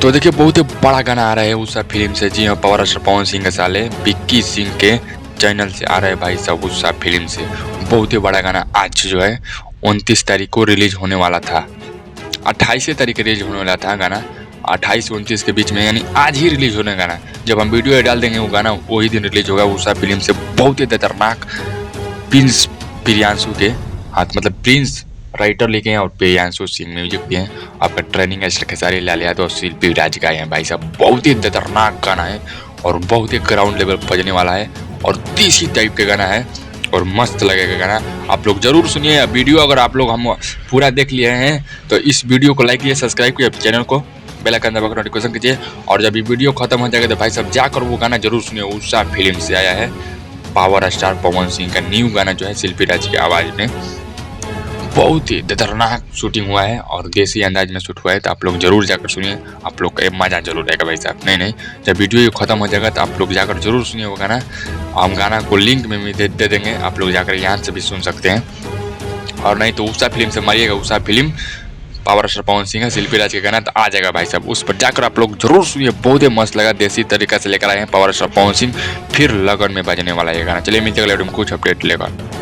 तो देखिए बहुत ही बड़ा गाना आ रहा है उषा फिल्म से। जी हाँ, पावर स्टार पवन सिंह के साले विक्की सिंह के चैनल से आ रहा है भाई साहब उषा फिल्म से। बहुत ही बड़ा गाना आज जो है 29 तारीख को रिलीज होने वाला था। 28 तारीख रिलीज होने वाला था गाना, 28 से 29 के बीच में, यानी आज ही रिलीज होने गाना। जब हम वीडियो डाल देंगे वो गाना वही दिन रिलीज होगा उषा फिल्म से। बहुत ही खतरनाक प्रिंस प्रियांशु के हाथ, मतलब प्रिंस राइटर लिखे हैं और प्रियांशु सिंह म्यूजिक दिए हैं। आपका ट्रेनिंग खेसारी लाल यादव और शिल्पी राज गाए हैं भाई साहब। बहुत ही खतरनाक गाना है और बहुत ही ग्राउंड लेवल पर बजने वाला है और देसी टाइप के गाना है और मस्त लगेगा गाना। आप लोग जरूर सुनिए वीडियो। अगर आप लोग हम पूरा देख लिए हैं तो इस वीडियो को लाइक कीजिए, सब्सक्राइब कीजिए चैनल को, बेल आइकन दबाकर नोटिफिकेशन कीजिए। और जब ये वीडियो खत्म हो जाएगा तो भाई साहब जाकर वो गाना जरूर सुनिए। उषा फिल्म से आया है पावर स्टार पवन सिंह का न्यू गाना जो है शिल्पी राज की आवाज में। बहुत ही खतरनाक शूटिंग हुआ है और देसी अंदाज में शूट हुआ है। तो आप लोग जरूर जाकर सुनिए, आप लोग का मजा जरूर आएगा भाई साहब। नहीं जब वीडियो ये खत्म हो जाएगा तो आप लोग जाकर जरूर सुनिए वो गाना। हम गाना को लिंक में भी दे देंगे, आप लोग जाकर यहाँ से भी सुन सकते हैं। और नहीं तो उषा फिल्म से मारिएगा Usha film power star Pawan Singh है शिल्पी राज के गाना, तो आ जाएगा भाई साहब। उस पर जाकर आप लोग जरूर सुनिए, बहुत ही मस्त लगा। देसी तरीका से लेकर आए हैं पावर स्टार पवन सिंह, फिर लगन में बजने वाला ये गाना। चलिए मिलते हैं अगले वीडियो में कुछ अपडेट लेकर।